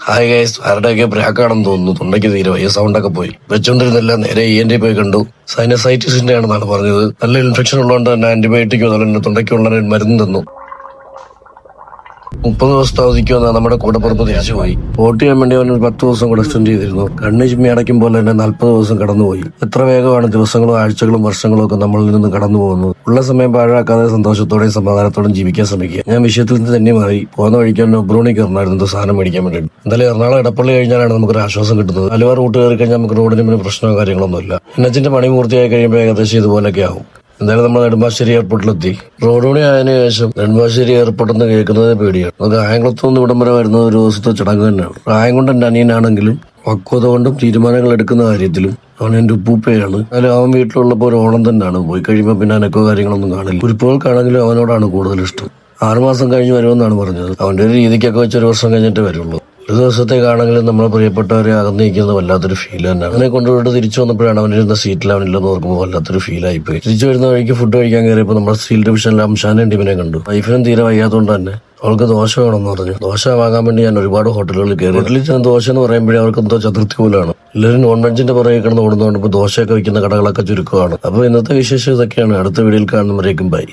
Hi guys, ആരുടെയൊക്കെ ബ്രാക്കാണെന്ന് തോന്നുന്നു. തൊണ്ടയ്ക്ക് തീരെ വയ്യ, സൗണ്ടൊക്കെ പോയി. വെച്ചോണ്ടിരുന്നില്ല, നേരെ ENT പോയി കണ്ടു. സൈനസൈറ്റിസിന്റെ ആണെന്നാണ് പറഞ്ഞത്. നല്ല ഇൻഫെക്ഷൻ ഉള്ളതുകൊണ്ട് തന്നെ ആന്റിബയോട്ടിക്കോ അതുപോലെ തൊണ്ടയ്ക്കുള്ള മരുന്ന് തന്നു. 30 ദിവസത്തെ അവധിക്കുമെന്നാണ് നമ്മുടെ കൂടപ്പുറപ്പ് തിരിച്ചുപോയി. വോട്ട് ചെയ്യാൻ വേണ്ടി അവൻ 10 ദിവസം കൂടെ എക്സ്റ്റെൻഡ് ചെയ്തിരുന്നു. കണ്ണു ചിമ്മി അടയ്ക്കുമ്പോൾ തന്നെ 40 ദിവസം കടന്നുപോയി. എത്ര വേഗമാണ് ദിവസങ്ങളും ആഴ്ചകളും വർഷങ്ങളും ഒക്കെ നമ്മളിൽ നിന്ന് കടന്നു പോകുന്നത്. ഉള്ള സമയം പാഴാക്കാതെ സന്തോഷത്തോടെയും സമാധാനത്തോടെയും ജീവിക്കാൻ ശ്രമിക്കുക. ഞാൻ വിഷയത്തിൽ നിന്ന് തന്നെ മാറി. പോകുന്ന വഴിക്കാൻ ഒബ്രൂണി കയറണമായിരുന്നു സാധനം മേടിക്കാൻ വേണ്ടി. എന്തായാലും എറണാകുളം ഇടപ്പള്ളി കഴിഞ്ഞാലാണ് നമുക്കൊരു ആശ്വാസം കിട്ടുന്നത്. ആലുവ റൂട്ട് കയറി കഴിഞ്ഞാൽ നമുക്ക് റോഡിന് പിന്നെ പ്രശ്നമോ കാര്യങ്ങളൊന്നുമില്ല. എൻഎച്ചിന്റെ പണി പൂർത്തിയായി കഴിയുമ്പോൾ ഏകദേശം ഇതുപോലൊക്കെ ആവും. എന്തായാലും നമ്മൾ നെടുമ്പാശ്ശേരി എയർപോർട്ടിലെത്തി. റോഡ് പണി ആയതിനു ശേഷം നെടുമ്പാശ്ശേരി എയർപോർട്ടിൽ നിന്ന് കേൾക്കുന്നത് പേടിയാണ്. അത് കായംകുളത്തു നിന്ന് ഇവിടം വരെ വരുന്നത് ഒരു ദിവസത്തെ ചടങ്ങ് തന്നെയാണ്. പ്രായം കൊണ്ട് എൻ്റെ അനിയനാണെങ്കിലും പക്വത കൊണ്ടും തീരുമാനങ്ങൾ എടുക്കുന്ന കാര്യത്തിലും അവൻ എൻ്റെ ഉപ്പൂപ്പയാണ്. എന്നാലും അവൻ വീട്ടിലുള്ളപ്പോൾ ഒരു ഓണം തന്നെയാണ്. പോയി കഴിയുമ്പോൾ പിന്നെ അനക്കോ കാര്യങ്ങളൊന്നും കാണില്ല. കുരിപ്പുകൾക്കാണെങ്കിലും അവനോടാണ് കൂടുതൽ ഇഷ്ടം. 6 മാസം കഴിഞ്ഞ് വരുമെന്നാണ് പറഞ്ഞത്. അവൻ്റെ ഒരു രീതിക്കൊക്കെ വെച്ച് 1 വർഷം കഴിഞ്ഞിട്ട് വരുള്ളൂ. ഒരു ദിവസത്തേക്കാണെങ്കിലും നമ്മളെ പ്രിയപ്പെട്ടവരെ അകന്നിരിക്കുന്നത് വല്ലാത്തൊരു ഫീൽ തന്നെയാണ്. അവനെ കൊണ്ടുപോയിട്ട് തിരിച്ചു വന്നപ്പോഴാണ് അവനിരുന്ന സീറ്റിൽ അവനില്ലെന്ന് ഓർക്കുമ്പോൾ വല്ലാത്തൊരു ഫീൽ ആയിപ്പോയി. തിരിച്ചു വരുന്ന വഴിക്ക് ഫുഡ് കഴിക്കാൻ കയറിയപ്പോൾ നമ്മുടെ സ്റ്റീൽ ഡിവിഷനിലെ അംഷാനെയും ടീമിനെ കണ്ടു. വൈഫിനും തീരെ വയ്യാത്തതുകൊണ്ട് തന്നെ അവൾക്ക് ദോശ വേണമെന്ന് പറഞ്ഞു. ദോശ വാങ്ങാൻ വേണ്ടി ഞാൻ ഒരുപാട് ഹോട്ടലുകളിൽ കയറി. ഹോട്ടലിൽ ചെന്ന് ദോശ എന്ന് പറയുമ്പോഴേ അവർക്ക് എന്തോ ചതുർത്ഥി പോലാണ്. എല്ലാവരും നോൺ വെജിന്റെ പുറകെ കിടന്ന് ഓടുന്നതുകൊണ്ട് ഇപ്പോൾ ദോശയൊക്കെ വയ്ക്കുന്ന കടകളൊക്കെ ചുരുക്കമാണ്. അപ്പോൾ ഇന്നത്തെ വിശേഷം ഇതൊക്കെയാണ്. അടുത്ത വീഡിയോയിൽ കാണുന്നവരേക്കും ബൈ.